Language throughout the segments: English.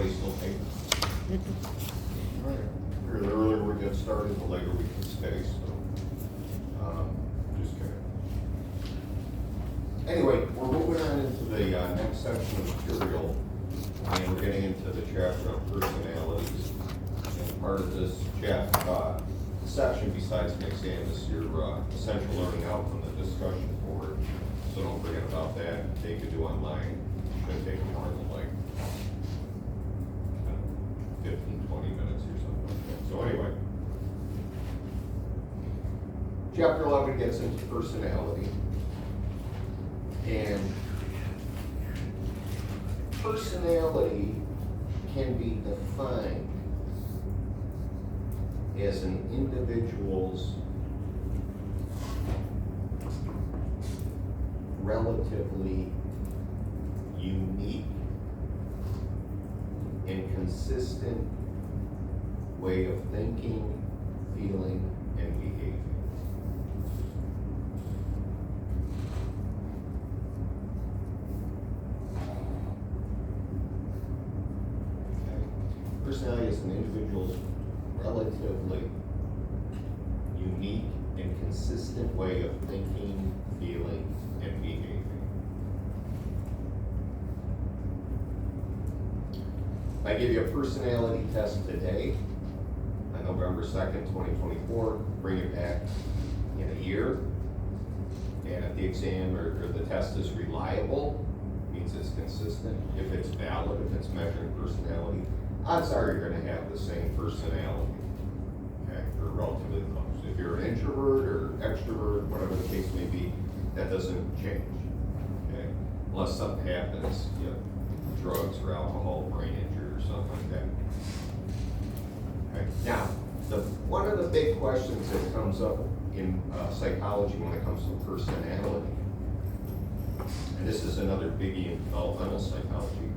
everybody still take? Right. The earlier we get started, the later we can stay, so, just kidding. Anyway, we're moving on into the next section of material, and we're getting into the chapter on personalities. And part of this chapter, section, besides an exam, is your essential learning outcome, the discussion board. So don't forget about that. They could do online. Shouldn't take more than like 15, 20 minutes or something like that. So anyway, chapter 11 gets into personality. And personality can be defined as an individual's relatively unique and consistent way of thinking, feeling, and behaving. Personality is an individual's relatively unique and consistent way of thinking, feeling, and behaving. If I give you a personality test today, on November 2nd, 2024, bring it back in a year, and if the exam or the test is reliable, means it's consistent. If it's valid, if it's measuring personality, odds are you're going to have the same personality, okay, or relatively close. If you're an introvert or extrovert, whatever the case may be, that doesn't change, okay, unless something happens, you know, drugs or alcohol, brain injury or something like that. Okay. Now, one of the big questions that comes up in psychology when it comes to personality, and this is another biggie in developmental psychology,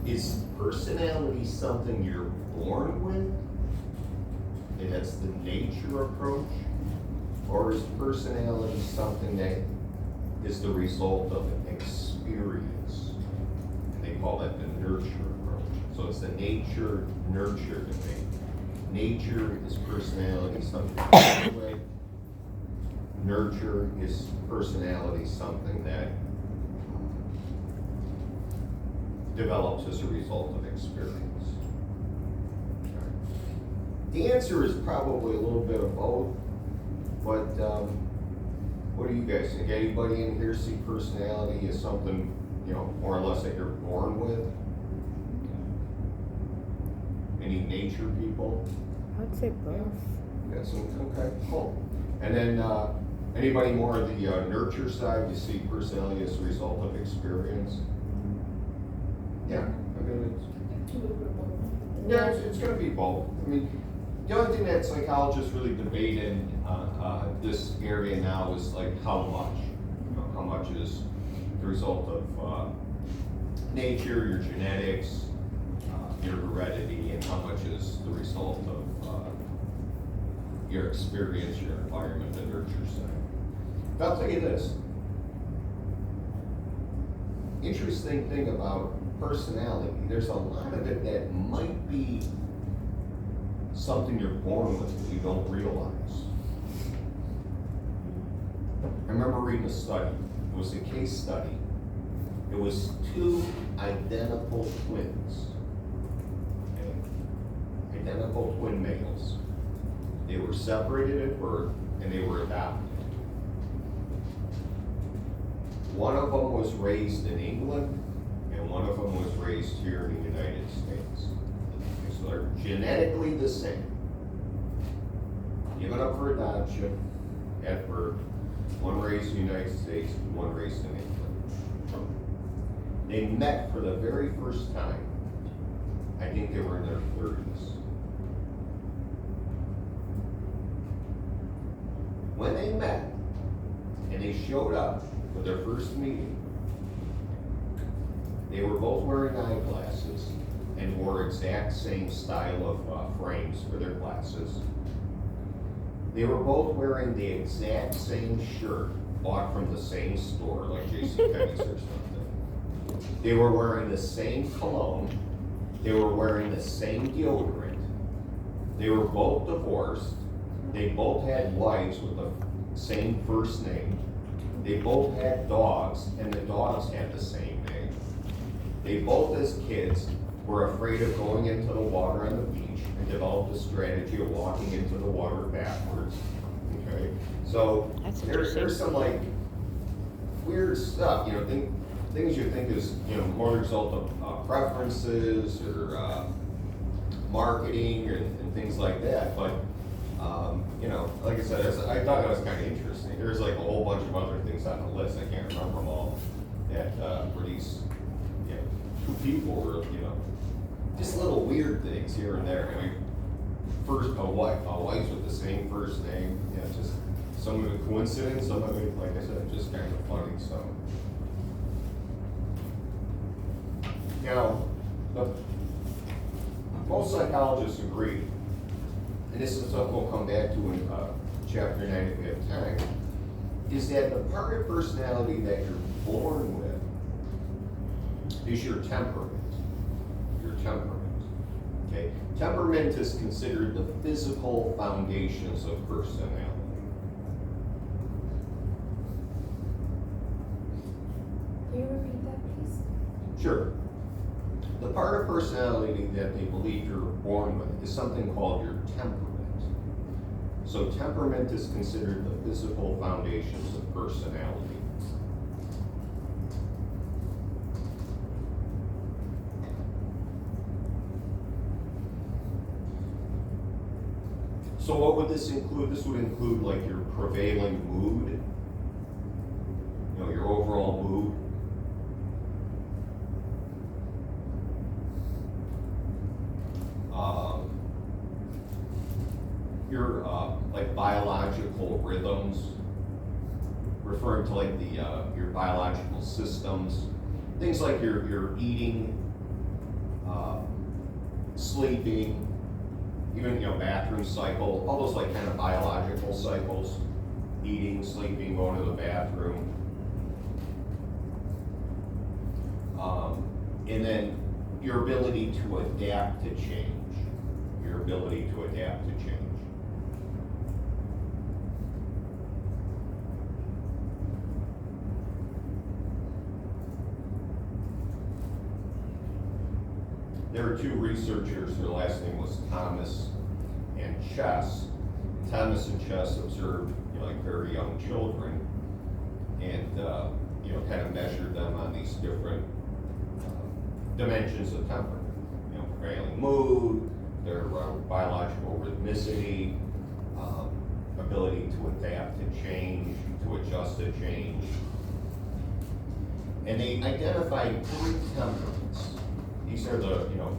is personality something you're born with, and that's the nature approach, or is personality something that is the result of an experience? And they call that the nurture approach. So it's the nature-nurture debate. Nature is personality something you're born with. Nurture is personality something that develops as a result of experience. The answer is probably a little bit of both, but what do you guys think? Anybody in here see personality as something, you know, more or less that you're born with? Any nature people? I would say both. Got some, okay, cool. And then anybody more on the nurture side, you see personality as a result of experience? Yeah, I mean, it's going to be both. I mean, the only thing that psychologists really debate in this area now is like how much. You know, how much is the result of nature, your genetics, your heredity, and how much is the result of your experience, your environment, the nurture side. But I'll tell you this. Interesting thing about personality, there's a lot of it that might be something you're born with that you don't realize. I remember reading a study. It was a case study. It was two identical twins. Okay? Identical twin males. They were separated at birth and they were adopted. One of them was raised in England, and one of them was raised here in the United States. So they're genetically the same. Given up for adoption at birth, one raised in the United States, and one raised in England. They met for the very first time. I think they were in their 30s. When they met, and they showed up for their first meeting, they were both wearing eyeglasses and wore exact same style of frames for their glasses. They were both wearing the exact same shirt bought from the same store, like JCPenney's or something. They were wearing the same cologne, They were wearing the same deodorant. They were both divorced. They both had wives with the same first name. They both had dogs, and the dogs had the same name. They both, as kids, were afraid of going into the water on the beach and developed a strategy of walking into the water backwards. Okay, so there's some like weird stuff, you know, things you think is, you know, more the result of preferences or marketing and things like that. But you know, like I said, I thought that was kind of interesting. There's like a whole bunch of other things on the list. I can't remember them all. That were these, you know, two people were, you know, just little weird things here and there. I mean, first wives with the same first name. You know, just some of it coincidence, some of it, like I said, just kind of funny. So now, most psychologists agree, and this is something we'll come back to in chapter 9 if we have time, is that the part of personality that you're born with is your temperament. Your temperament. Okay? Temperament is considered the physical foundations of personality. Can you repeat that, please? Sure. The part of personality that they believe you're born with is something called your temperament. So temperament is considered the physical foundations of personality. So what would this include? This would include like your prevailing mood, you know, your overall mood. Your like biological rhythms, referring to like the your biological systems, things like your eating, sleeping, even, you know, bathroom cycle, all those like kind of biological cycles, eating, sleeping, going to the bathroom, and then your ability to adapt to change. Your ability to adapt to change. There were two researchers, their last name was Thomas and Chess. Thomas and Chess observed, you know, like very young children and, you know, kind of measured them on these different dimensions of temperament. You know, prevailing mood, their biological rhythmicity, ability to adapt to change, to adjust to change. And they identified 3 temperaments. These are the, you know,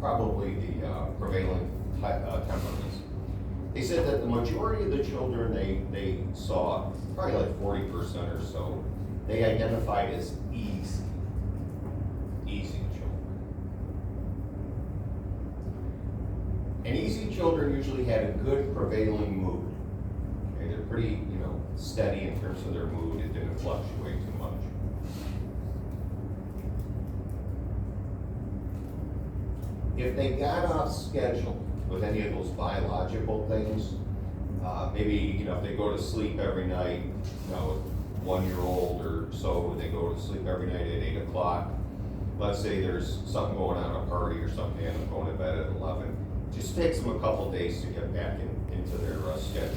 probably the prevailing temperaments. They said that the majority of the children they saw, probably like 40% or so, they identified as easy children. And easy children usually had a good prevailing mood. Okay, they're pretty, you know, steady in terms of their mood. It didn't fluctuate too much. If they got off schedule with any of those biological things, maybe, you know, if they go to sleep every night, you know, 1-year-old or so, they go to sleep every night at 8 o'clock. Let's say there's something going on, a party or something, and I'm going to bed at 11. It just takes them a couple days to get back into their schedule.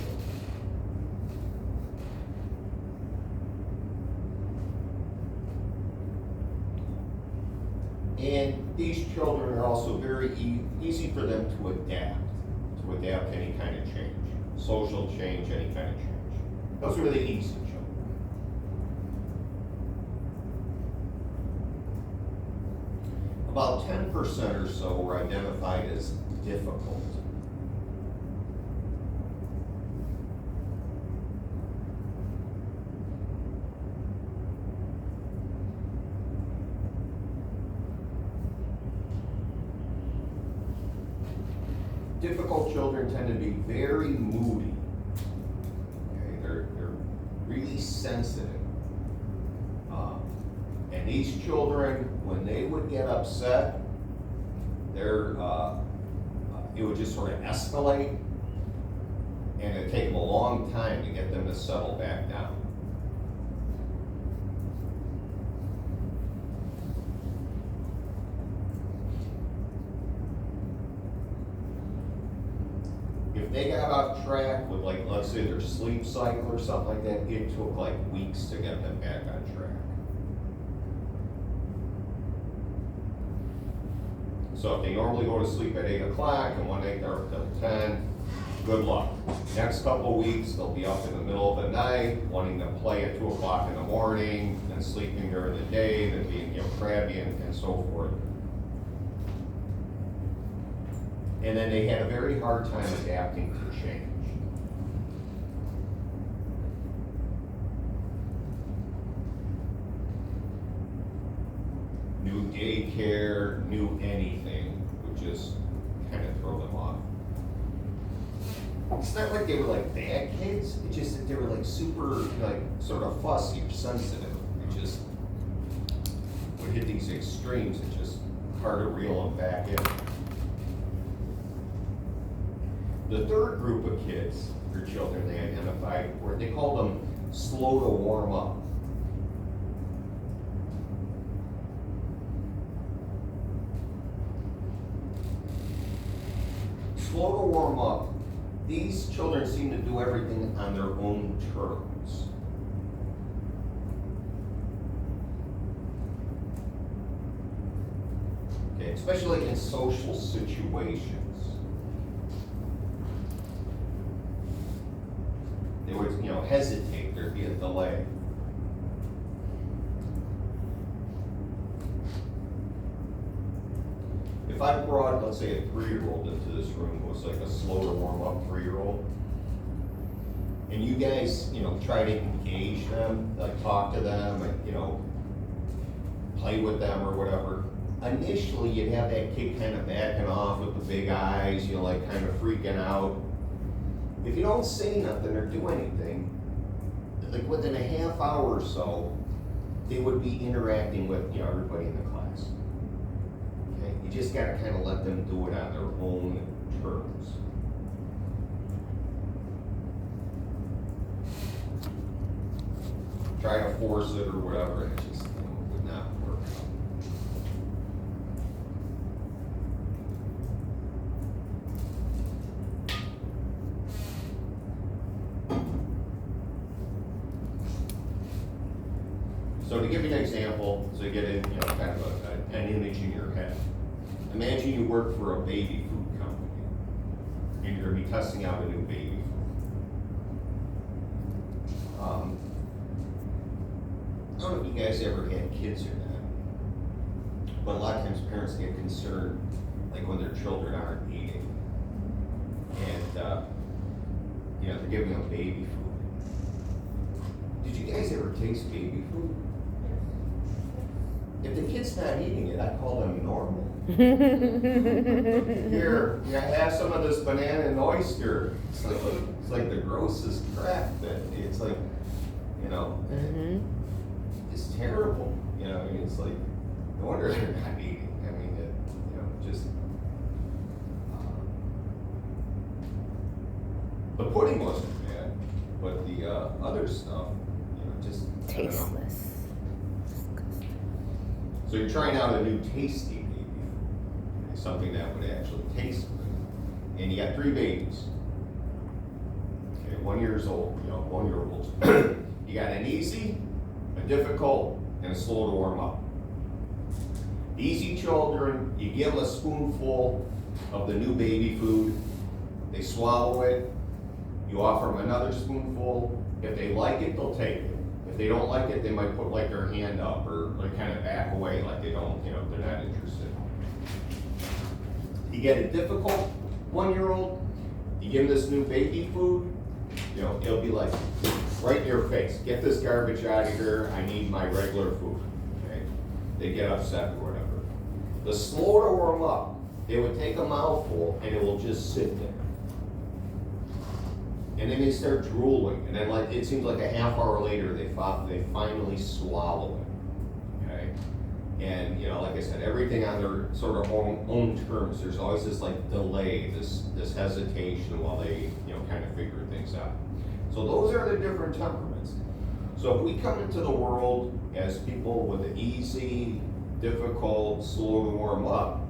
And these children are also very easy for them to adapt to any kind of change, social change, any kind of change. Those are really easy children. About 10% or so were identified as difficult. Difficult children tend to be very moody. Okay, they're really sensitive. And these children, when they would get upset, it would just sort of escalate, and it'd take them a long time to get them to settle back down. If they got off track with, like, let's say their sleep cycle or something like that, it took like weeks to get them back on track. So if they normally go to sleep at 8 o'clock and one night they're up till 10, good luck. Next couple of weeks, they'll be up in the middle of the night, wanting to play at 2 o'clock in the morning, and sleeping during the day, then being, crabby and so forth. And then they had a very hard time adapting to change. New daycare, new anything would just kind of throw them off. It's not like they were like bad kids, it's just that they were like super, like sort of fussy or sensitive. It just would hit these extremes, it's just hard to reel them back in. The third group of kids, or children they identified, were, they called them slow to warm up. Slow to warm up, these children seem to do everything on their own terms. Okay, especially in social situations. They would, hesitate, there'd be a delay. If I brought, let's say, a 3-year-old into this room, who was like a slow to warm up 3-year-old, and you guys, try to engage them, like talk to them, and, play with them or whatever, initially you'd have that kid kind of backing off with the big eyes, like kind of freaking out. If you don't say nothing or do anything, like within a half hour or so, they would be interacting with, everybody in the class. Okay, you just gotta kind of let them do it on their own terms. Try to force it or whatever, and it just would not work. So to give you an example, so you get a, kind of an image in your head. Imagine you work for a baby food company, and you're gonna be testing out a new baby food. I don't know if you guys ever had kids or not, but a lot of times parents get concerned, like when their children aren't eating, and they're giving them baby food. Did you guys ever taste baby food? If the kid's not eating it, I call them normal. Here, have some of this banana and oyster. It's like the grossest crap that it's like, it's terrible. It's like, no wonder they're not eating. I mean, just. The pudding wasn't bad, but the other stuff, just Tasteless. So you're trying out a new tasty baby food, something that would actually taste good. And you got 3 babies. Okay, 1 year old, 1-year-olds. You got an easy, a difficult, and a slow to warm up. Easy children, you give them a spoonful of the new baby food, they swallow it, you offer them another spoonful. If they like it, they'll take it. If they don't like it, they might put like their hand up or like kind of back away, like they don't, they're not interested. You get a difficult 1-year-old, you give them this new baby food, it'll be like right in your face. Get this garbage out of here, I need my regular food. Okay? They get upset or whatever. The slow to warm up, they would take a mouthful and it will just sit there. And then they start drooling, and then it seems like a half hour later they finally swallow it. Okay, And, you know, like I said, everything on their sort of own terms. There's always this like delay, this hesitation while they, you know, kind of figure things out. So those are the different temperaments. So if we come into the world as people with an easy, difficult, slow to warm up,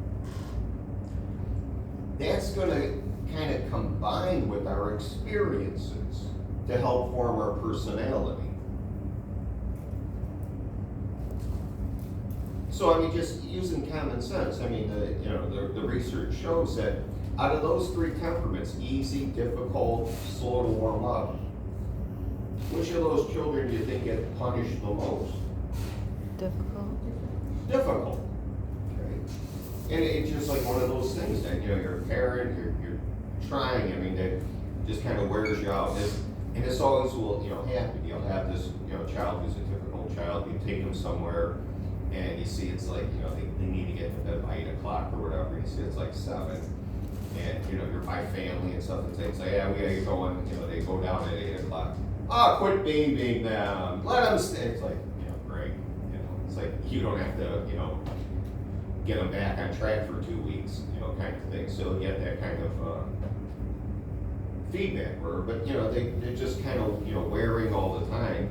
that's going to kind of combine with our experiences to help form our personality. So I mean, just using common sense, I mean, the research shows that out of those three temperaments, easy, difficult, slow to warm up, which of those children do you think get punished the most? Difficult. Okay. And it's just like one of those things that, you know, you're a parent, you're trying, I mean, that just kind of wears you out. And this always will, you know, happen. You'll have this, you know, child who's a difficult child, you take them somewhere, and you see it's like, you know, they need to get to bed by 8 o'clock or whatever, you see it's like 7. And, you know, you're by family and stuff, and they say, yeah, we gotta get going, you know, they go down at 8 o'clock. Oh, quit babying them, let them stay. It's like, you know, great. You know, it's like you don't have to, you know, get them back on track for 2 weeks, you know, kind of thing. So you get that kind of feedback, but, you know, they're just kind of, you know, wearing all the time.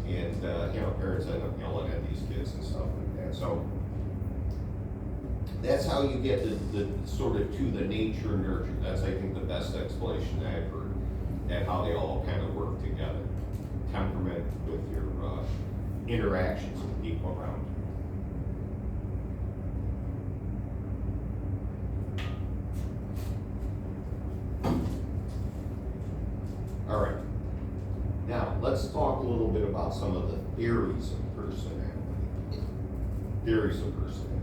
And, you know, parents end up yelling at these kids and stuff like that. So that's how you get the sort of to the nature nurture. That's, I think, the best explanation I've heard, and how they all kind of work together. Temperament with your interactions with people around you. All right. Now, let's talk a little bit about some of the theories of personality. Theories of personality.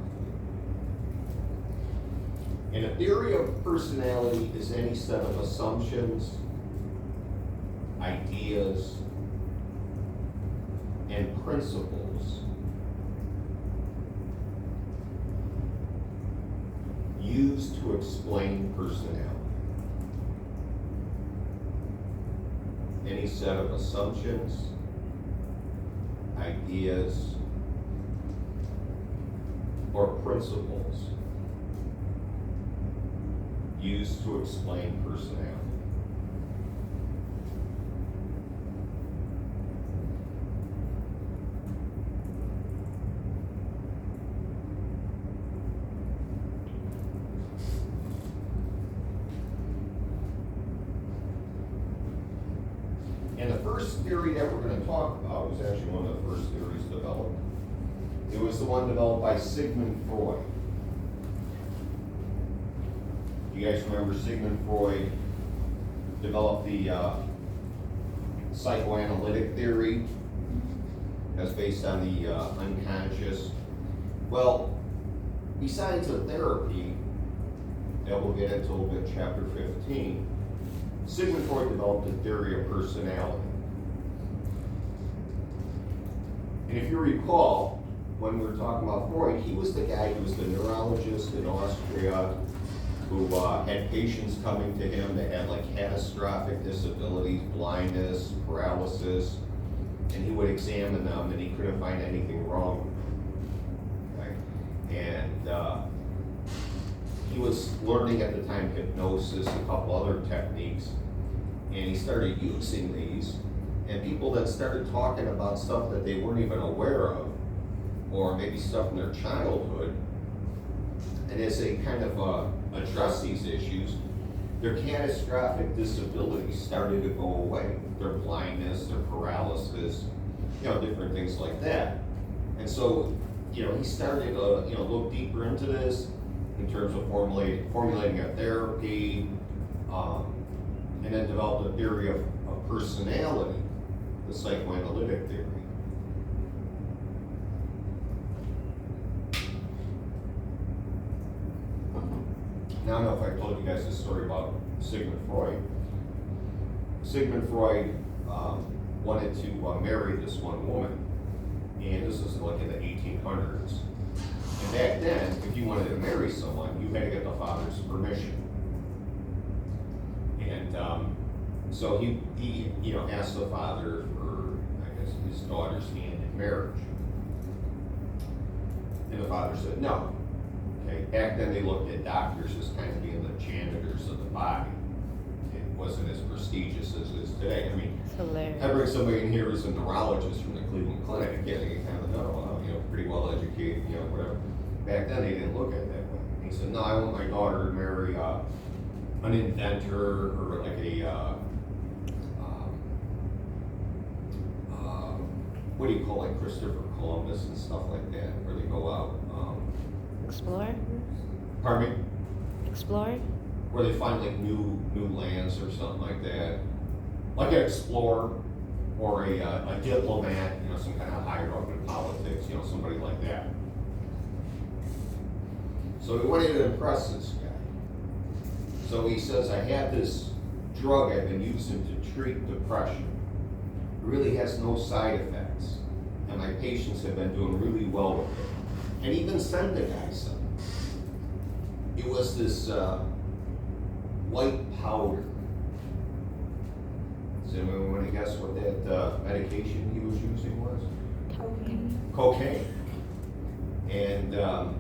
And a theory of personality is any set of assumptions, ideas, and principles used to explain personality. Any set of assumptions, ideas, or principles used to explain personality. And the first theory that we're going to talk about was actually one of the first theories developed. It was the one developed by Sigmund Freud. You guys remember Sigmund Freud developed the psychoanalytic theory that's based on the unconscious. Well, besides the therapy that we'll get into a little bit in chapter 15, Sigmund Freud developed a theory of personality. And if you recall, when we were talking about Freud, he was the guy who was the neurologist in Austria who had patients coming to him that had like catastrophic disabilities, blindness, paralysis, and he would examine them and he couldn't find anything wrong with them. Okay? And he was learning at the time hypnosis, a couple other techniques, and he started using these, and people that started talking about stuff that they weren't even aware of, or maybe stuff in their childhood, and as they kind of address these issues, their catastrophic disabilities started to go away. Their blindness, their paralysis, you know, different things like that. And so, you know, he started to, you know, look deeper into this in terms of formulating a therapy, and then developed a theory of personality, the psychoanalytic theory. Now I don't know if I told you guys this story about Sigmund Freud. Sigmund Freud wanted to marry this one woman, and this was like in the 1800s. And back then, if you wanted to marry someone, you had to get the father's permission. And so he you know, asked the father for, I guess, his daughter's hand in marriage. And the father said, no. Okay, back then they looked at doctors as kind of being the janitors of the body. It wasn't as prestigious as it is today. I mean, It's hilarious. I bring somebody in here who's a neurologist from the Cleveland Clinic, yeah, they kind of know, pretty well educated, whatever. Back then, they didn't look at it that way. He said, no, I want my daughter to marry an inventor or like what do you call like Christopher Columbus and stuff like that, where they go out, Explore? pardon me? Explore? Where they find like new lands or something like that. Like an explorer or a diplomat, some kind of higher up in politics, somebody like that. So he wanted to impress this guy. So he says, I have this drug I've been using to treat depression. It really has no side effects. And my patients have been doing really well with it. And even sent the guy some. It was this white powder. Does anyone want to guess what that medication he was using was? Cocaine. Cocaine. And the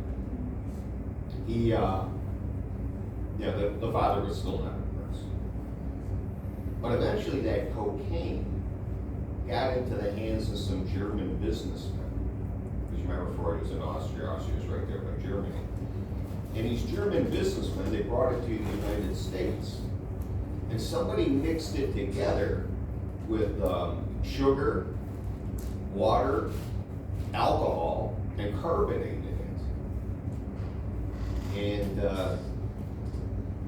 father was still not impressed. But eventually that cocaine got into the hands of some German businessmen. Because you remember Freud was in Austria. Austria was right there by Germany. And these German businessmen, they brought it to the United States. And somebody mixed it together with sugar, water, alcohol, and carbonated it. And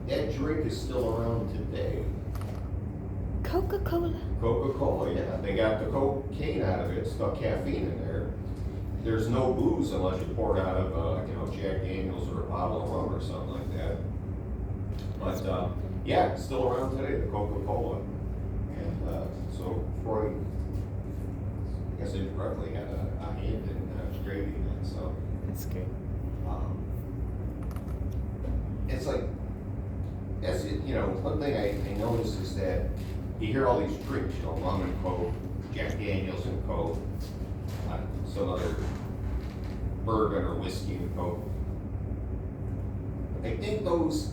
that drink is still around today. Coca-Cola. Coca-Cola, yeah. They got the cocaine out of it, stuck caffeine in there. There's no booze unless you pour it out of, Jack Daniels or a bottle of rum or something like that. But, yeah, it's still around today, the Coca-Cola. And so Freud, I guess indirectly, had a hand in creating that. So That's great. it's like, that's it, one thing I notice is that you hear all these drinks, rum and Coke, Jack Daniels and Coke, some other bourbon or whiskey and Coke. I think those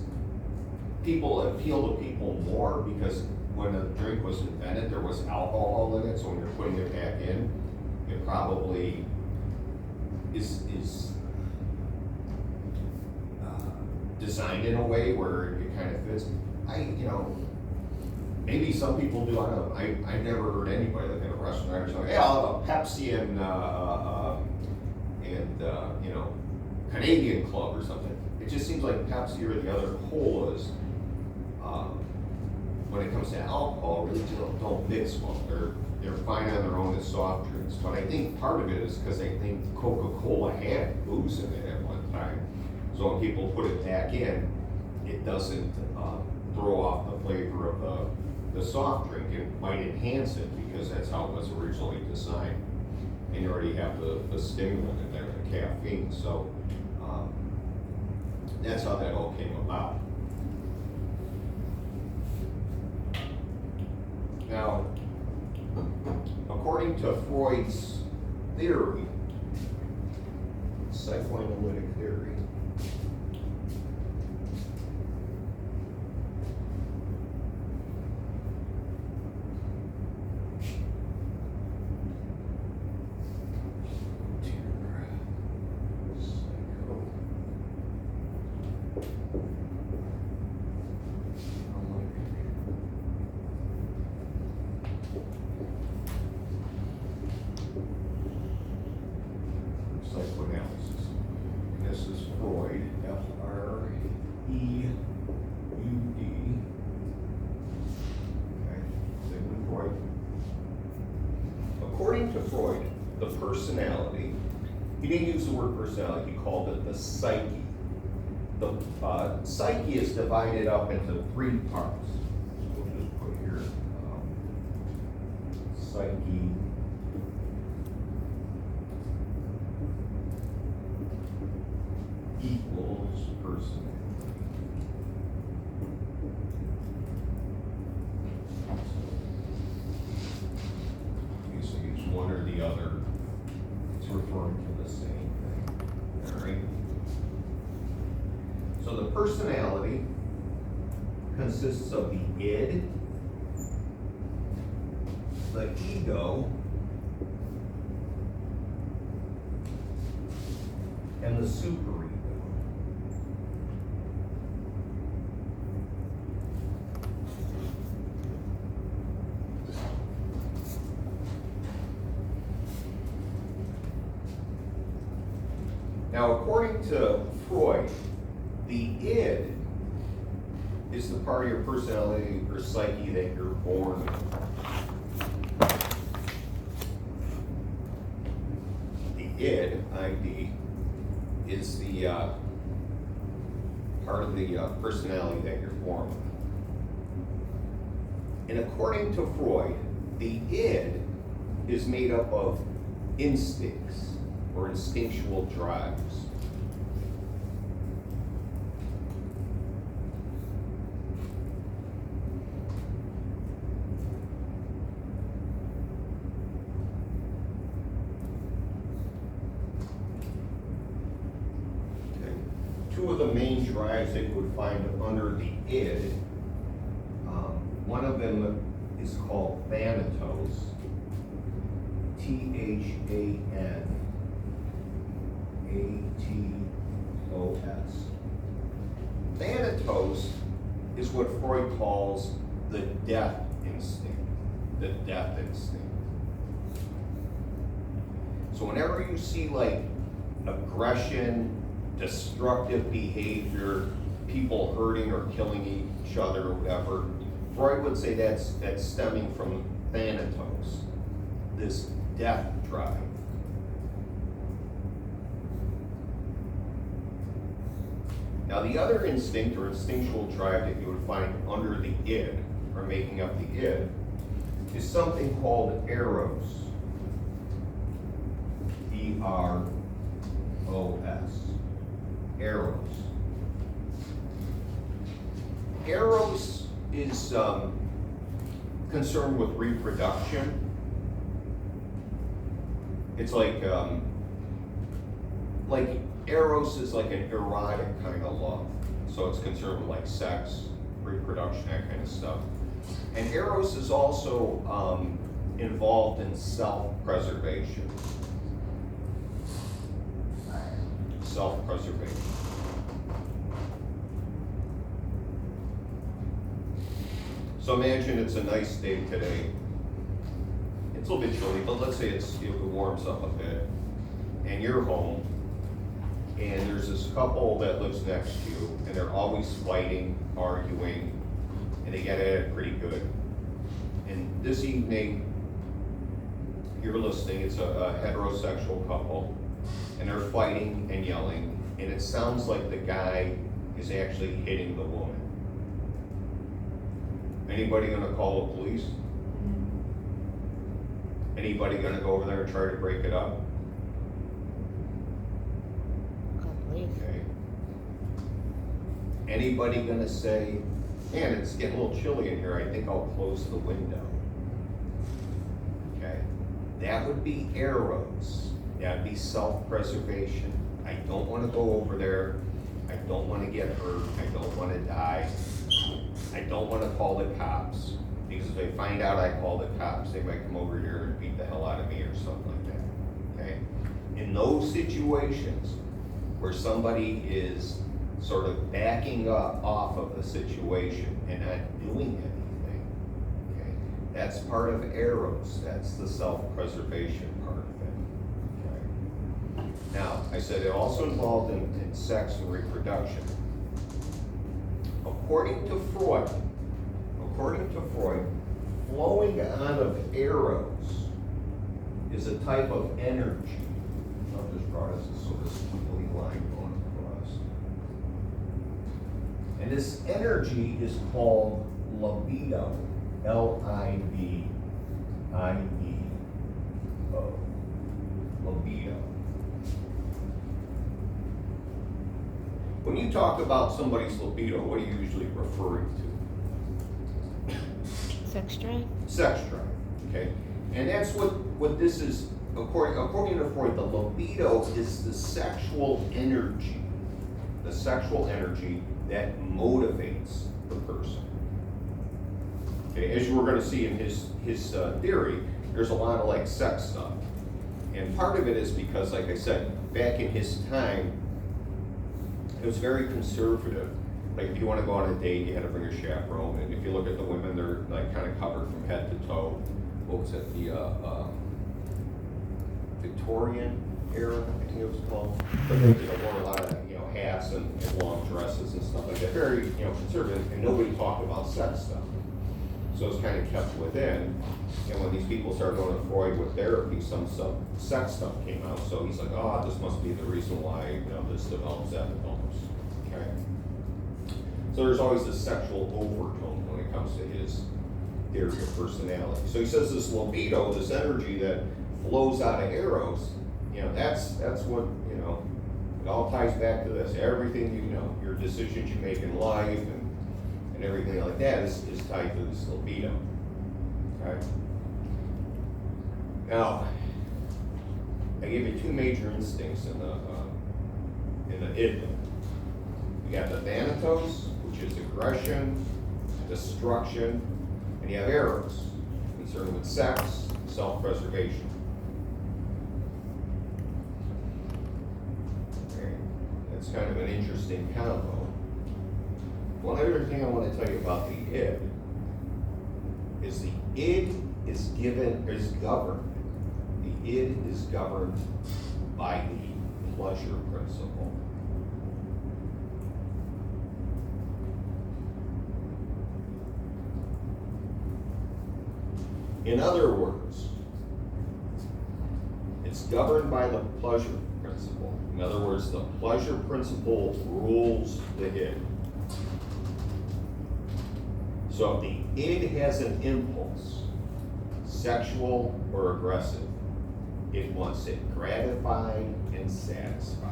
people appeal to people more because when the drink was invented, there was alcohol in it, so when you're putting it back in, it probably is designed in a way where it kind of fits. Maybe some people do, I don't know, I never heard anybody like in a restaurant or something, yeah, I'll have a Pepsi and Canadian Club or something. It just seems like Pepsi or the other colas, when it comes to alcohol, really don't mix well. They're fine on their own as soft drinks. But I think part of it is because I think Coca-Cola had booze in it at one time. So when people put it back in, it doesn't throw off the flavor of the soft drink. It might enhance it because that's how it was originally designed. And you already have the stimulant in there, the caffeine. So that's how that all came about. Now, according to Freud's theory, psychoanalytic theory, psychoanalysis. And this is Freud, F-R-E-U-D. Okay, Sigmund Freud. According to Freud, the personality, he didn't use the word personality, he called it the psyche. The psyche is divided up into three parts. So we'll just put here, psyche. Equals personality. You can use one or the other. It's referring to the same thing. So the personality consists of the id, the ego, and the superego. Now, according to Freud, the id is the part of your personality or psyche that you're born with. The id, ID, is the part of the personality that you're born with. And according to Freud, the id is made up of instincts or instinctual drives. Two of the main drives that you would find under the id, one of them is called Thanatos, Thanatos. Thanatos is what Freud calls the death instinct, the death instinct. So whenever you see like aggression, destructive behavior, people hurting or killing each other or whatever, Freud would say that's stemming from Thanatos, this death drive. Now the other instinct or instinctual drive that you would find under the id, or making up the id, is something called eros. E-R-O-S. Eros. Eros is concerned with reproduction. It's like Eros is like an erotic kind of love. So it's concerned with like sex, reproduction, that kind of stuff. And Eros is also involved in self-preservation. Self-preservation. So imagine it's a nice day today. It's a little bit chilly, but let's say it warms up a bit, and you're home, and there's this couple that lives next to you, and they're always fighting, arguing, and they get at it pretty good. And this evening, you're listening, it's a heterosexual couple, and they're fighting and yelling, and it sounds like the guy is actually hitting the woman. Anybody gonna call the police? Anybody gonna go over there and try to break it up? Okay. Anybody gonna say, man, it's getting a little chilly in here, I think I'll close the window? Okay, that would be eros. That'd be self-preservation. I don't wanna go over there. I don't wanna get hurt. I don't wanna die. I don't wanna call the cops, because if they find out I call the cops, they might come over here and beat the hell out of me or something like that, okay? In those situations where somebody is sort of backing up off of the situation and not doing anything, okay? That's part of eros, that's the self-preservation part of it, okay? Now, I said it also involved in sex and reproduction. According to Freud, flowing out of eros is a type of energy. I'll just draw this sort of squiggly line going across. And this energy is called libido, L-I-B-I-D-O, libido. When you talk about somebody's libido, what are you usually referring to? Sex drive? Sex drive, okay? And that's what this is, according to Freud, the libido is the sexual energy the sexual energy that motivates the person. Okay, as you were going to see in his theory, there's a lot of like sex stuff. And part of it is because, like I said, back in his time, it was very conservative. Like if you want to go on a date, you had to bring a chaperone. And if you look at the women, they're like kind of covered from head to toe. What was it? The Victorian era, I think it was called. But they wore a lot of hats and long dresses and stuff like that. Very conservative, and nobody talked about sex stuff. So it's kind of kept within. And when these people started going to Freud with therapy, some sex stuff came out. So he's like, oh, this must be the reason why this develops episodes. Okay. So there's always this sexual overtone when it comes to his theory of personality. So he says this libido, this energy that flows out of Eros, that's what, it all ties back to this. Everything your decisions you make in life and everything like that is tied to this libido. Okay? Now, I gave you two major instincts in the id. You got the thanatos, which is aggression, destruction, and you have eros, concerned with sex, self-preservation. Okay. That's kind of an interesting combo. One other thing I want to tell you about the id is the id is governed. The id is governed by the pleasure principle. In other words, it's governed by the pleasure principle. In other words, the pleasure principle rules the id. So if the id has an impulse, sexual or aggressive, it wants it gratified and satisfied.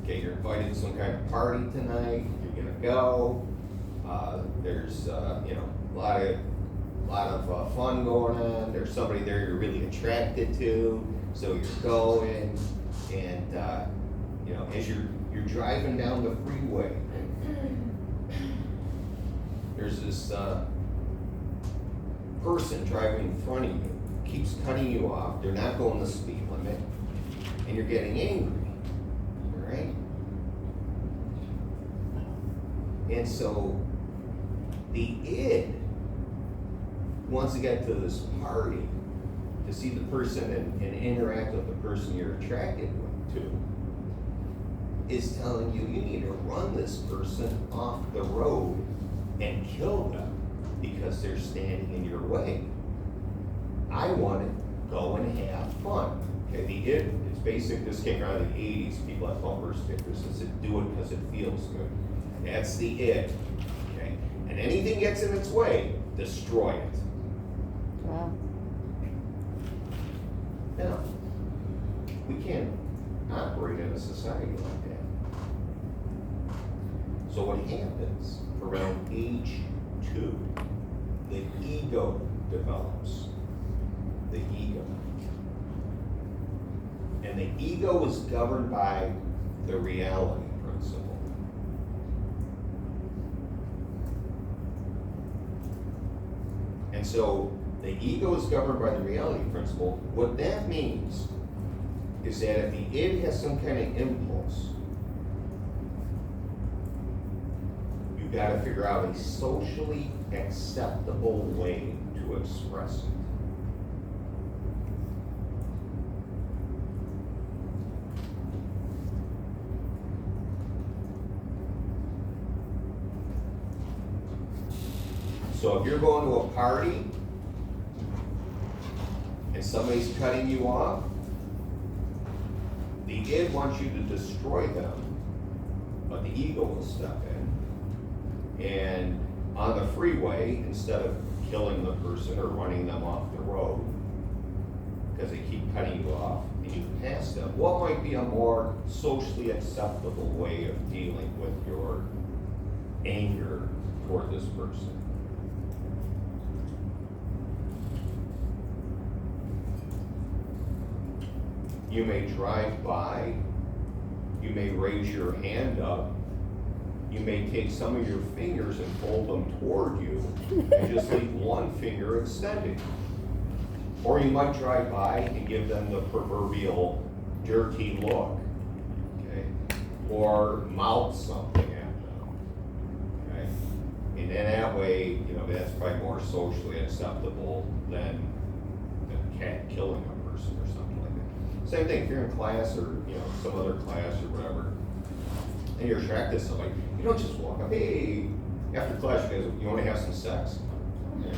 Okay, you're invited to some kind of party tonight. You're gonna go. There's a lot of fun going on. There's somebody there you're really attracted to, so you're going. And as you're driving down the freeway, there's this person driving in front of you, keeps cutting you off. They're not going the speed limit, and you're getting angry. Right? And so the id wants to get to this party to see the person and interact with the person you're attracted to, is telling you need to run this person off the road and kill them because they're standing in your way. I want to go and have fun. Okay, the id, it's basic, this came around in the 80s, people have bumper stickers that said, do it because it feels good. That's the id, okay? And anything gets in its way, destroy it. Wow. Now, we can't operate in a society like that. So what happens, around age 2, the ego develops. The ego. And the ego is governed by the reality principle. And so the ego is governed by the reality principle. What that means is that if the id has some kind of impulse, you've got to figure out a socially acceptable way to express it. So if you're going to a party and somebody's cutting you off, the id wants you to destroy them, but the ego will step in. And on the freeway, instead of killing the person or running them off the road because they keep cutting you off and you pass them, what might be a more socially acceptable way of dealing with your anger toward this person? You may drive by, you may raise your hand up, you may take some of your fingers and fold them toward you and just leave one finger extended. Or you might drive by and give them the proverbial dirty look, okay? Or mouth something at them, okay? And then that way, you know, that's probably more socially acceptable than killing a person or something like that. Same thing, if you're in class or, you know, some other class or whatever, and you're attracted to somebody, you don't just walk up, hey, after class, you want to have some sex? Okay.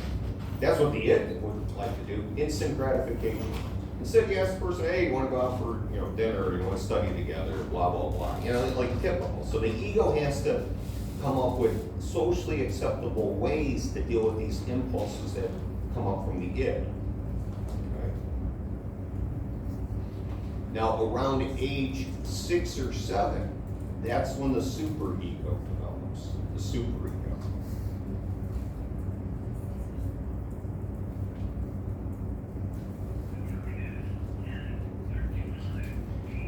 That's what the it would like to do, instant gratification. Instead, you ask the person, hey, you want to go out for, you know, dinner, or you want to study together, blah, blah, blah. You know, like typical. So the ego has to come up with socially acceptable ways to deal with these impulses that come up from the id. Okay. Now, around age 6 or 7, that's when the superego develops, the superego.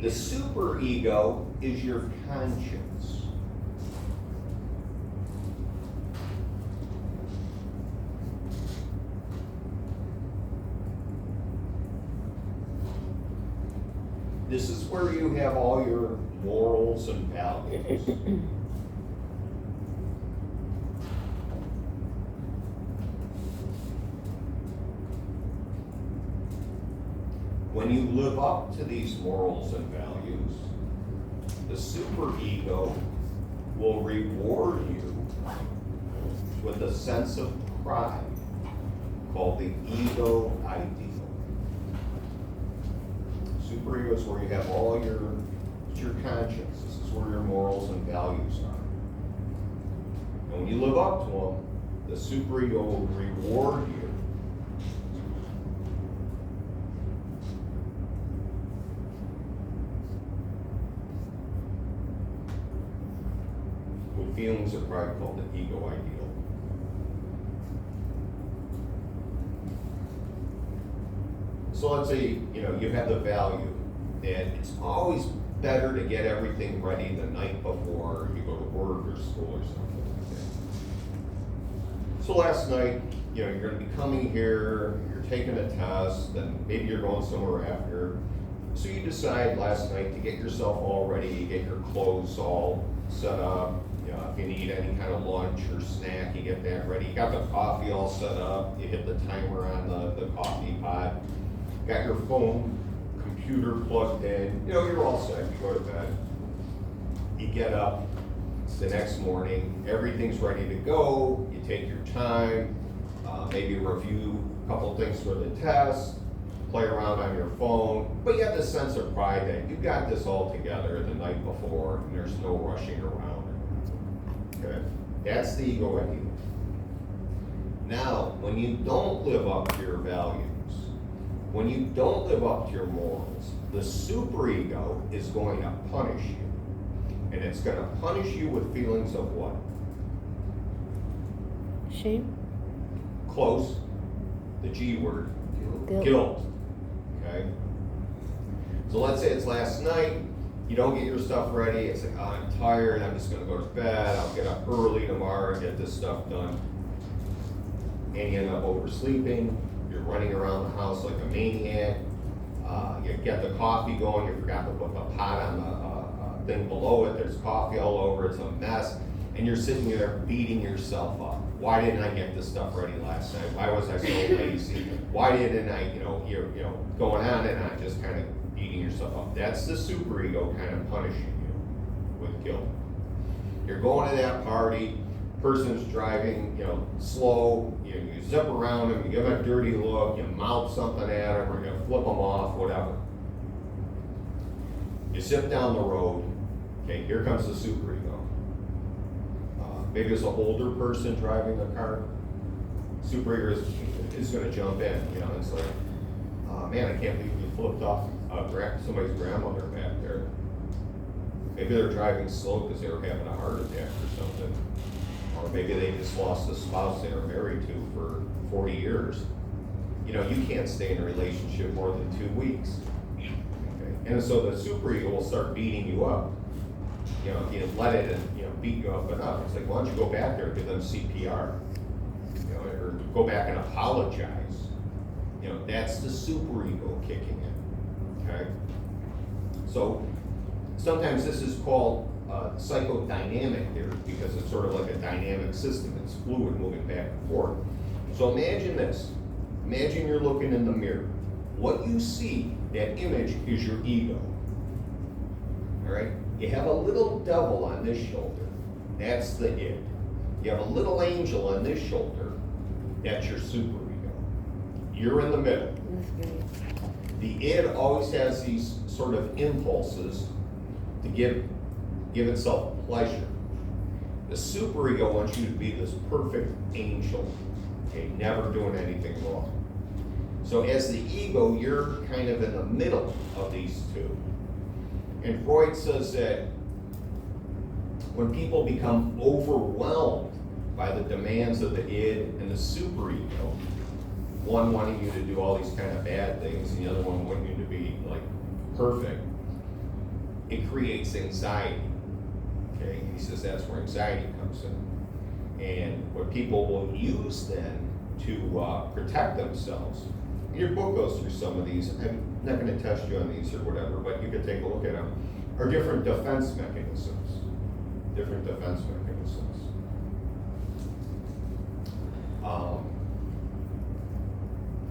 The superego is your conscience. This is where you have all your morals and values. When you live up to these morals and values, the superego will reward you with a sense of pride called the ego ideal. Superego is where you have all your conscience. This is where your morals and values are. And when you live up to them, the superego will reward you with feelings of pride called the ego ideal. So let's say, you know, you have the value that it's always better to get everything ready the night before you go to work or school or something like that. So last night, you know, you're going to be coming here, you're taking a test, and maybe you're going somewhere after. So you decide last night to get yourself all ready, you get your clothes all set up. You know, if you need any kind of lunch or snack, you get that ready. You got the coffee all set up, you hit the timer on the coffee pot. Got your phone, computer plugged in, you know, you're all set, you go to bed. You get up, it's the next morning, everything's ready to go, you take your time, maybe review a couple things for the test, play around on your phone, but you have this sense of pride that you got this all together the night before and there's no rushing around it. Okay? That's the ego ideal. Now, when you don't live up to your values, when you don't live up to your morals, the superego is going to punish you. And it's going to punish you with feelings of what? Shame? Close. The G word. Guilt. Guilt. Okay? So let's say it's last night, you don't get your stuff ready, it's like, oh, I'm tired, I'm just going to go to bed, I'll get up early tomorrow and get this stuff done. And you end up oversleeping. You're running around the house like a maniac. You get the coffee going. You forgot to put the pot on the thing below it. There's coffee all over. It's a mess. And you're sitting there beating yourself up. Why didn't I get this stuff ready last night? Why was I so lazy? Why didn't I, you're going on and on, just kind of beating yourself up. That's the superego kind of punishing you with guilt. You're going to that party. Person's driving, slow, you zip around them, you give them a dirty look, you mouth something at them, or you flip them off, whatever. You zip down the road, okay, here comes the superego. Maybe it's an older person driving a car, super ego is gonna jump in, you know, it's like, oh man, I can't believe you flipped off somebody's grandmother back there. Maybe they're driving slow because they were having a heart attack or something. Or maybe they just lost a spouse they were married to for 40 years. You know, you can't stay in a relationship more than 2 weeks. Okay? And so the superego will start beating you up. You know, if you let it and, you know, beat you up enough, it's like, why don't you go back there and give them CPR? You know, or go back and apologize. You know, that's the superego kicking in, okay? So sometimes this is called psychodynamic theory because it's sort of like a dynamic system. It's fluid moving back and forth. So imagine this. Imagine you're looking in the mirror. What you see, that image, is your ego. All right? You have a little devil on this shoulder. That's the id. You have a little angel on this shoulder. That's your superego. You're in the middle. That's great. The id always has these sort of impulses to give itself pleasure. The superego wants you to be this perfect angel, okay, never doing anything wrong. So as the ego, you're kind of in the middle of these two. And Freud says that when people become overwhelmed by the demands of the id and the superego, one wanting you to do all these kind of bad things, and the other one wanting you to be like perfect, it creates anxiety. Okay, he says that's where anxiety comes in. And what people will use then to protect themselves, and your book goes through some of these, I'm not going to test you on these or whatever, but you can take a look at them, are different defense mechanisms. Different defense mechanisms.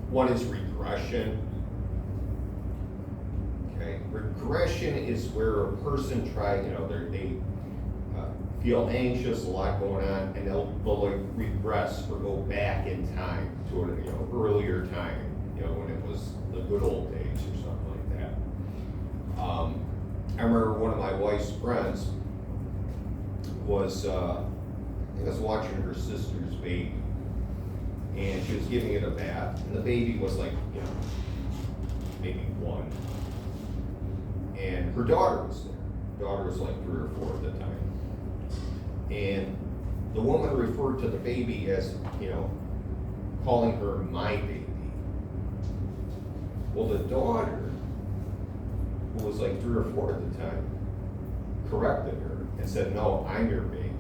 One is regression. Okay, regression is where a person they feel anxious, a lot going on, and they'll like regress or go back in time to an earlier time, when it was the good old days or something like that. I remember one of my wife's friends was I was watching her sister's baby, and she was giving it a bath, and the baby was like, maybe 1. And her daughter was there. Her daughter was like 3 or 4 at the time. And the woman referred to the baby as, calling her my baby. Well, the daughter, who was like 3 or 4 at the time, corrected her and said, no, I'm your baby.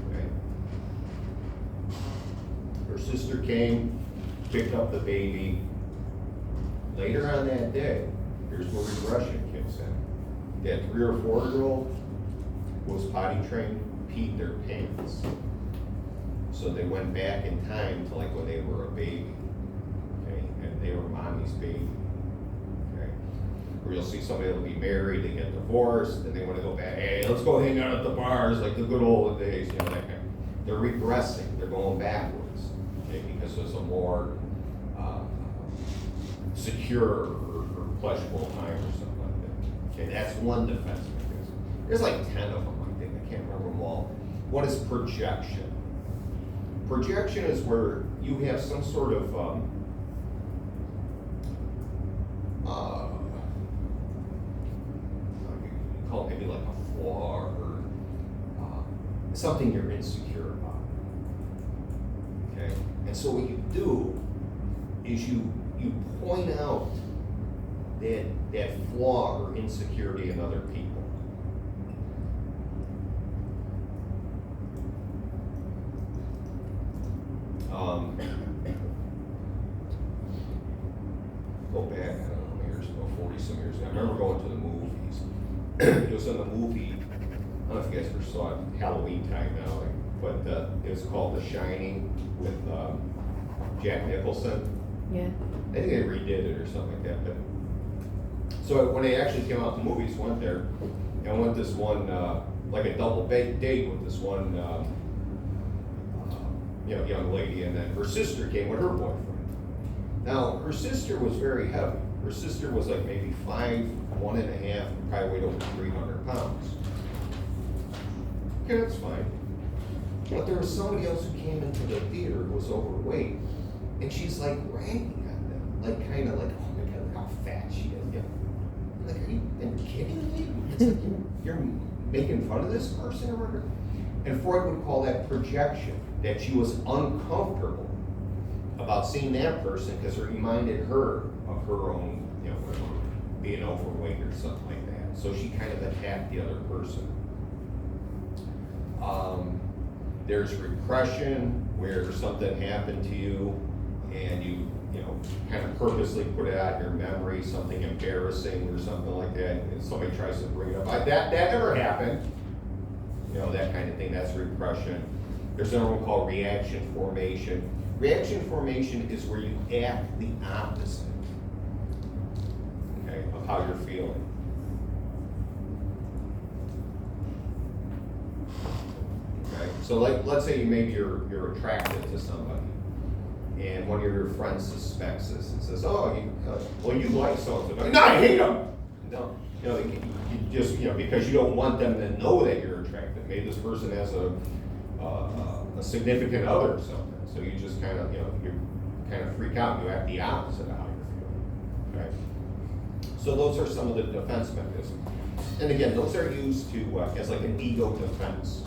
Okay? Her sister came, picked up the baby. Later on that day, here's where regression kicks in. That 3 or 4-year-old was potty trained, peed their pants. So they went back in time to like when they were a baby. Okay, and they were mommy's baby. Okay. Or you'll see somebody that'll be married, they get divorced, and they want to go back, hey, let's go hang out at the bars like the good old days, that kind of. They're regressing, they're going backwards. Okay, because it's a more secure or pleasurable time or something like that. Okay, that's one defense mechanism. There's like 10 of them, I think. I can't remember them all. What is projection? Projection is where you have some sort of you call it maybe like a flaw or something you're insecure about. Okay? And so what you do is you point out that flaw or insecurity in other people. Go back, I don't know how many years ago, 40-some years ago. I remember going to the movies. It was in the movie, I don't know if you guys ever saw it, Halloween time now, but it was called The Shining with Jack Nicholson. Yeah. I think they redid it or something like that. But so when they actually came out, the movies went there, and I went this one, like a double date with this one, young lady, and then her sister came with her boyfriend. Now, her sister was very heavy. Her sister was like maybe 5'1.5", probably weighed over 300 pounds. Okay, that's fine. But there was somebody else who came into the theater who was overweight, and she's like ragging on them, like kind of like, oh my god, look how fat she is. Yeah. I'm like, are you kidding me? It's like you're making fun of this person or whatever. And Freud would call that projection, that she was uncomfortable about seeing that person because it reminded her of her own, you know, being overweight or something like that. So she kind of attacked the other person. There's repression, where something happened to you and you know, kind of purposely put it out of your memory, something embarrassing or something like that, and somebody tries to bring it up. That never happened. You know, that kind of thing, that's repression. There's another one called reaction formation. Reaction formation is where you act the opposite, okay, of how you're feeling. Okay, so let's say you're attracted to somebody, and one of your friends suspects this and says, "Oh, you like so-and-so." No, I hate them. No, you know, you just, you know, because you don't want them to know that you're attracted. Maybe this person has a significant other or something, so you just kind of, you know, you kind of freak out. You act the opposite of how you're feeling. Okay. So those are some of the defense mechanisms, and again, those are used to as like an ego defense.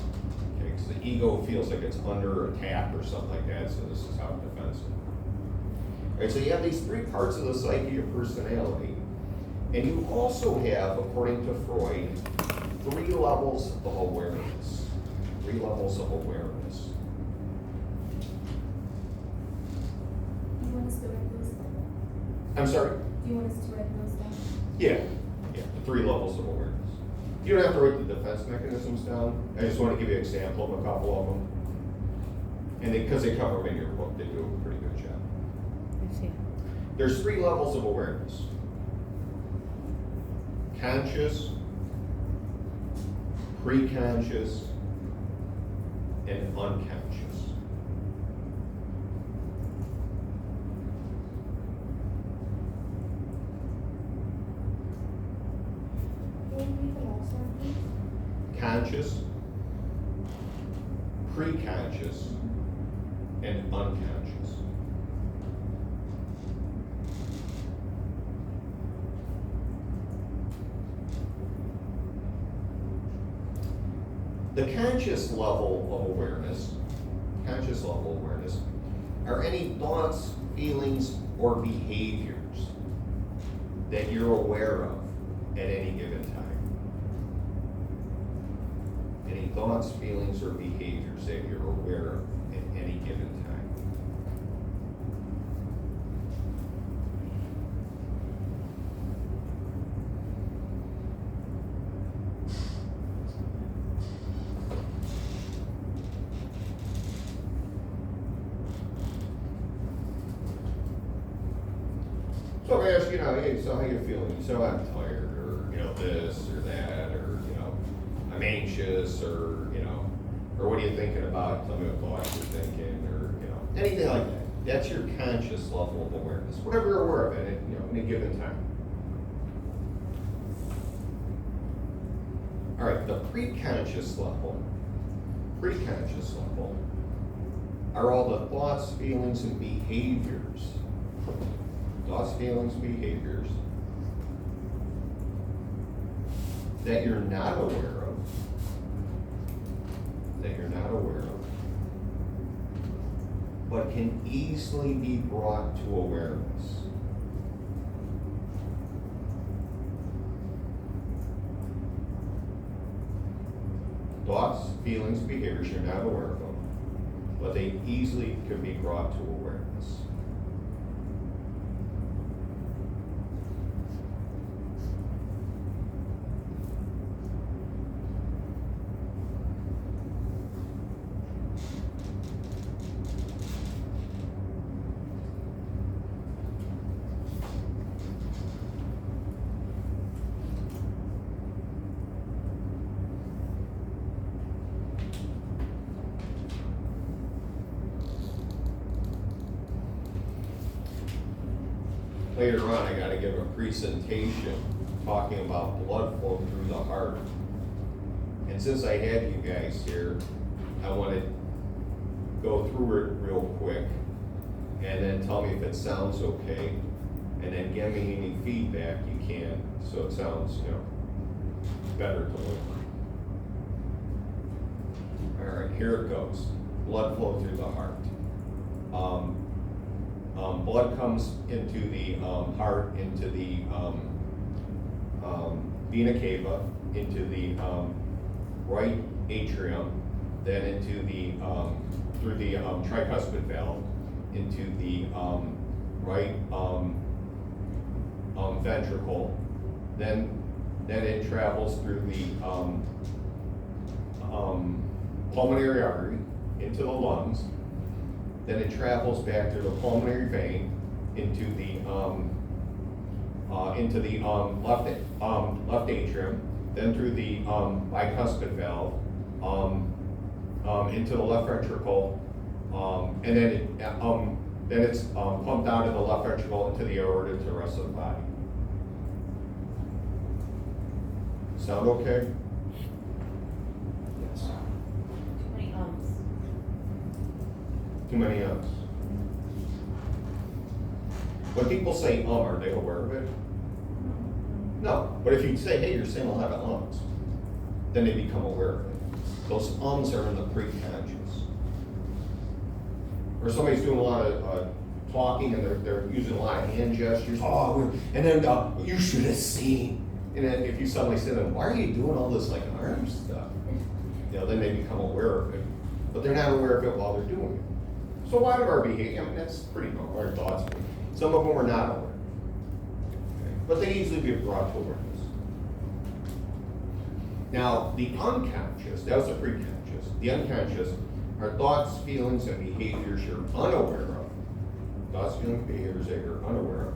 Okay, because the ego feels like it's under attack or something like that. So this is how it defends it. All right. So you have these three parts of the psyche or personality. And you also have, according to Freud, 3 levels of awareness. 3 levels of awareness. Do you want us to write those down? I'm sorry? Do you want us to write those down? Yeah, the 3 levels of awareness. You don't have to write the defense mechanisms down. I just want to give you an example of a couple of them. And because they cover them in your book, they do a pretty good job. I see. There's 3 levels of awareness. Conscious, preconscious, and unconscious. Can you repeat them also, please? Conscious, preconscious, and unconscious. The conscious level of awareness, are any thoughts, feelings, or behaviors that you're aware of at any given time. Any thoughts, feelings, or behaviors that you're aware of at any given time. So if I ask, you know, hey, so how you feeling? So I'm tired, or, you know, this or that, or, you know, I'm anxious, or, you know, or what are you thinking about? Tell me what thoughts you're thinking, or, you know, anything like that. That's your conscious level of awareness. Whatever you're aware of it, you know, in a given time. All right, the preconscious level are all the thoughts, feelings, and behaviors. Thoughts, feelings, behaviors that you're not aware of, but can easily be brought to awareness. Thoughts, feelings, behaviors you're not aware of them, but they easily can be brought to awareness. Later on, I got to give a presentation talking about blood flow through the heart. And since I had you guys here, I wanted go through it real quick, and then tell me if it sounds okay, and then give me any feedback you can, so it sounds, better to listen. All right, here it goes. Blood flow through the heart. Blood comes into the heart, into the vena cava, into the right atrium, then into the through the tricuspid valve, into the right ventricle. Then it travels through the pulmonary artery into the lungs. Then it travels back through the pulmonary vein into the left atrium, then through the bicuspid valve, into the left ventricle, and then it's pumped out of the left ventricle into the aorta to the rest of the body. Sound okay? Yes. Too many ums. Too many ums. When people say are they aware of it? No, but if you say, hey, you're saying a lot of ums, then they become aware of it. Those ums are in the pre-conscious. Or somebody's doing a lot of talking and they're using a lot of hand gestures. And then you should have seen. And then if you suddenly say to them, why are you doing all this like arm stuff? Then they become aware of it. But they're not aware of it while they're doing it. So a lot of our behavior, that's pretty normal, our thoughts. Some of them are not aware. Okay. But they easily be brought to awareness. Now, the unconscious, that was the pre-conscious. The unconscious are thoughts, feelings, and behaviors you're unaware of. Thoughts, feelings, behaviors that you're unaware of.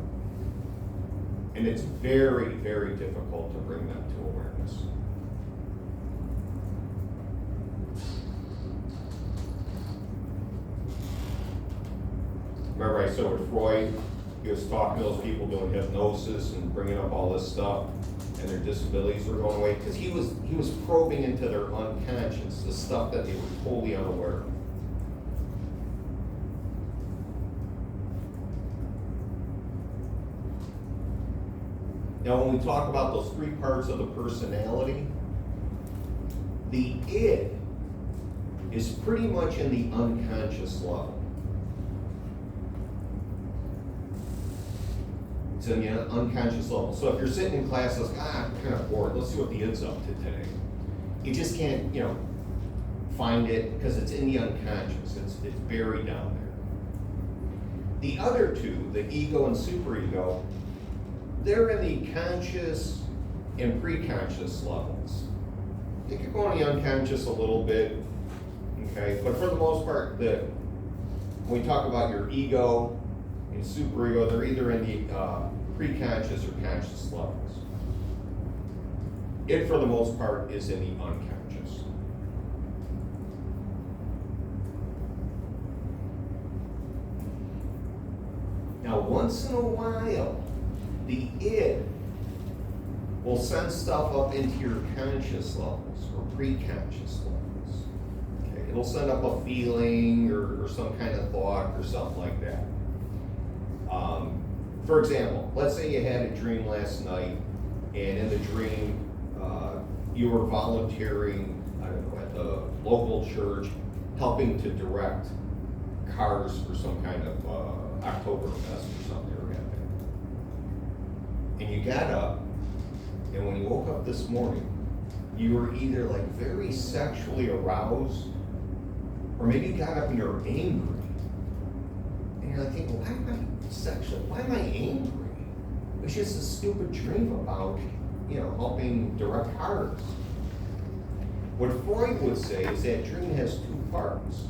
And it's very, very difficult to bring them to awareness. Remember I said with Freud, he was talking to those people doing hypnosis and bringing up all this stuff, and their disabilities were going away, because he was probing into their unconscious, the stuff that they were totally unaware of. Now, when we talk about those three parts of the personality, the id is pretty much in the unconscious level. It's in the unconscious level. So if you're sitting in class, like, I'm kind of bored, let's see what the id's up to today. You just can't, find it because it's in the unconscious. It's buried down there. The other two, the ego and superego, they're in the conscious and preconscious levels. They could go in the unconscious a little bit, okay? But for the most part, when we talk about your ego and superego, they're either in the preconscious or conscious levels. It, for the most part, is in the unconscious. Now, once in a while, the id will send stuff up into your conscious levels or preconscious levels. Okay? It'll send up a feeling or some kind of thought or something like that. For example, let's say you had a dream last night, and in the dream, you were volunteering, at the local church, helping to direct cars for some kind of Oktoberfest or something they were having. And you got up, and when you woke up this morning, you were either like very sexually aroused, or maybe you got up and you're angry. And you're like thinking, why am I sexual? Why am I angry? It's just a stupid dream about, helping direct cars. What Freud would say is that dream has two parts.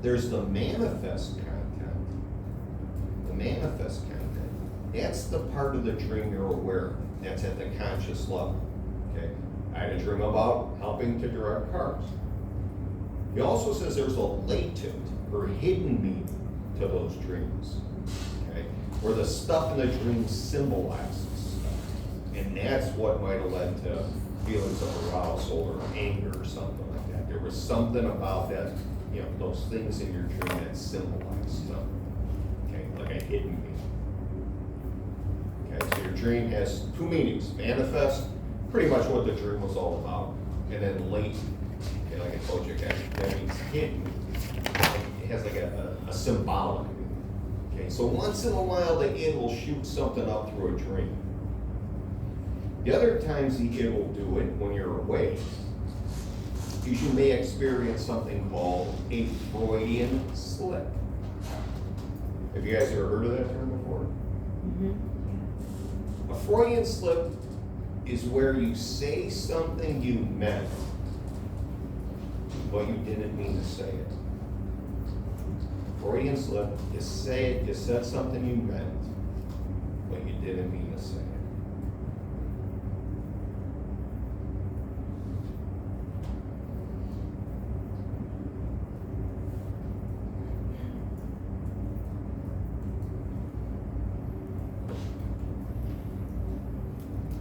There's the manifest content. The manifest content. That's the part of the dream you're aware of. That's at the conscious level. Okay? I had a dream about helping to direct cars. He also says there's a latent or hidden meaning to those dreams, okay? Where the stuff in the dream symbolizes stuff. And that's what might have led to feelings of arousal or anger or something like that. There was something about that, you know, those things in your dream that symbolize stuff. Okay, like a hidden meaning. Okay, so your dream has two meanings: manifest, pretty much what the dream was all about, and then latent. Okay, like I told you guys, that means hidden. It has like a symbolic meaning. Okay, so once in a while the id will shoot something up through a dream. The other times the id will do it when you're awake, is you may experience something called a Freudian slip. Have you guys ever heard of that term before? A Freudian slip is where you say something you meant, but you didn't mean to say it. Freudian slip is you said something you meant, but you didn't mean to say it.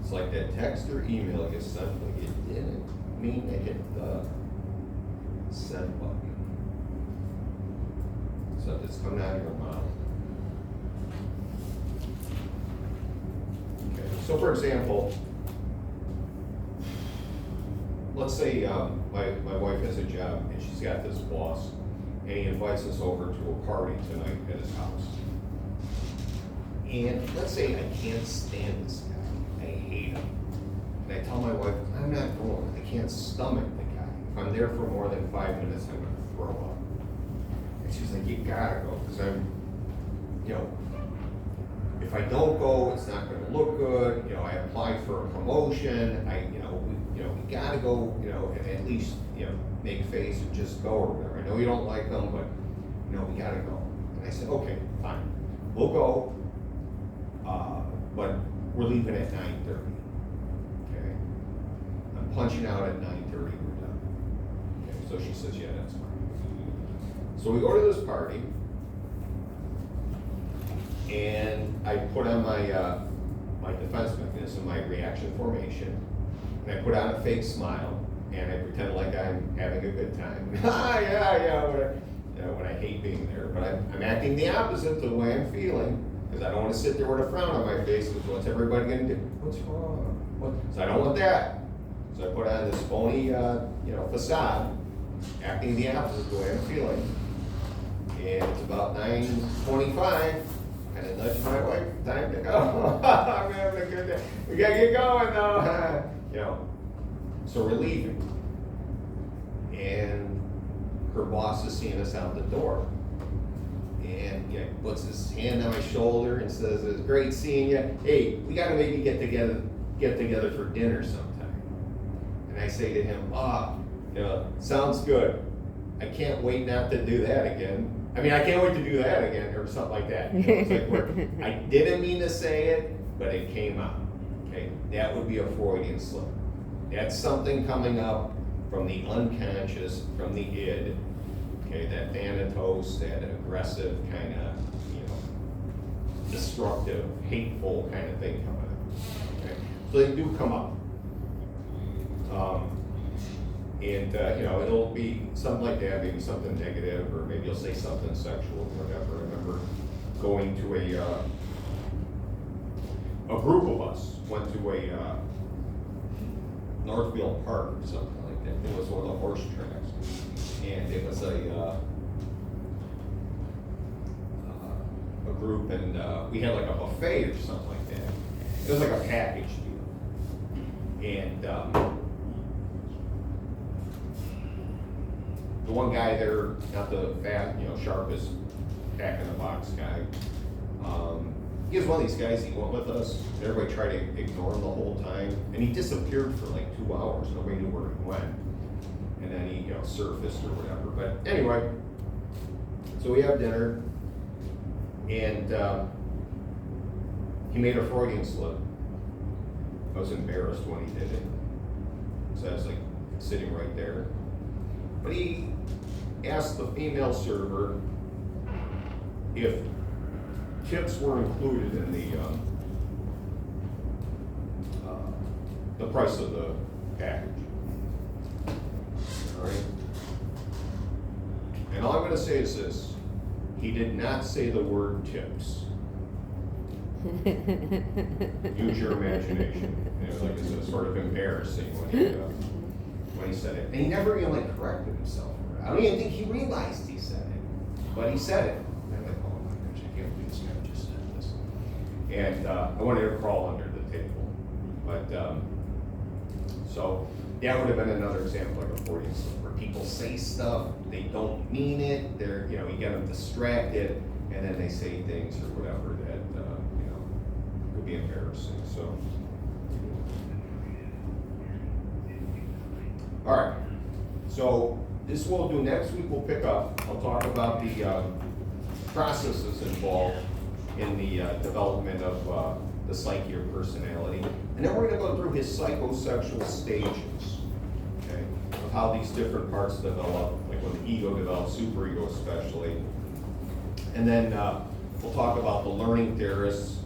It's like that text or email you sent, but you didn't mean to hit the send button. So it's coming out of your mouth. Okay, so for example, let's say my wife has a job and she's got this boss, and he invites us over to a party tonight at his house. And let's say I can't stand this guy, I hate him. And I tell my wife, I'm not going, I can't stomach the guy. If I'm there for more than 5 minutes, I'm gonna throw up. And she's like, you gotta go, because I'm, you know, if I don't go, it's not gonna look good. You know, I applied for a promotion. We gotta go. You know, and at least make a face and just go or whatever. I know you don't like them, but we gotta go. And I said, okay, fine, we'll go. But we're leaving at 9:30. Okay, I'm punching out at 9:30. We're done. Okay, so she says, yeah, that's fine. So we go to this party. And I put on my defense mechanism, my reaction formation, and I put on a fake smile, and I pretend like I'm having a good time. yeah, when I hate being there. But I'm acting the opposite to the way I'm feeling, because I don't want to sit there with a frown on my face, because what's everybody going to do? What's wrong? So I don't want that. So I put on this phony, facade, acting the opposite the way I'm feeling. And it's about 9:25. And I nudged my wife, time to go. I'm having a good day. We gotta get going though. So we're leaving. And her boss is seeing us out the door. And puts his hand on my shoulder and says, it's great seeing you. Hey, we gotta maybe get together for dinner sometime. And I say to him, sounds good. I can't wait not to do that again. I can't wait to do that again, or something like that. It's like I didn't mean to say it, but it came out. Okay, that would be a Freudian slip. That's something coming up from the unconscious, from the id. Okay, that thanatos, that aggressive kind of, destructive, hateful kind of thing coming up. Okay, so they do come up. It'll be something like that, maybe something negative, or maybe you'll say something sexual or whatever. I remember going to a group of us went to a Northfield Park or something like that. It was one of the horse tracks, and it was a group, and we had like a buffet or something like that. It was like a package deal, and the one guy there, not the fat, sharpest back in the box guy. He was one of these guys, he went with us. Everybody tried to ignore him the whole time. And he disappeared for like 2 hours. Nobody knew where he went. And then he, surfaced or whatever. But anyway, so we have dinner. And he made a Freudian slip. I was embarrassed when he did it. So I was like sitting right there. But he asked the female server if tips were included in the price of the package. All right. And all I'm gonna say is this, he did not say the word tips. Use your imagination. And it was like, it's sort of embarrassing when he said it. And he never even like corrected himself. I don't even think he realized he said it, but he said it. And I'm like, oh my gosh, I can't believe this guy just said this. And I wanted to crawl under the table. But, so that would have been another example like a Freudian slip, where people say stuff, they don't mean it, they're, you get them distracted, and then they say things or whatever that, could be embarrassing, so. All right, so this we'll do next week, we'll pick up, I'll talk about the processes involved in the development of the psyche or personality. And then we're gonna go through his psychosexual stages, okay? Of how these different parts develop, like when the ego develops, superego especially. And then we'll talk about the learning theorists,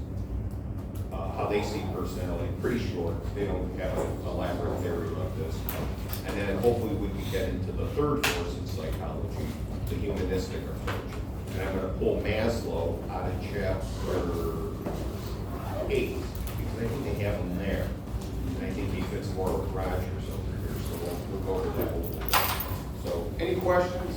how they see personality, pretty short. They don't have an elaborate theory like this. And then hopefully we can get into the third force in psychology, the humanistic approach. And I'm gonna pull Maslow out of chapter 8, because I think they have him there. And I think he fits more with Rogers over here, so we'll go to that. So, any questions?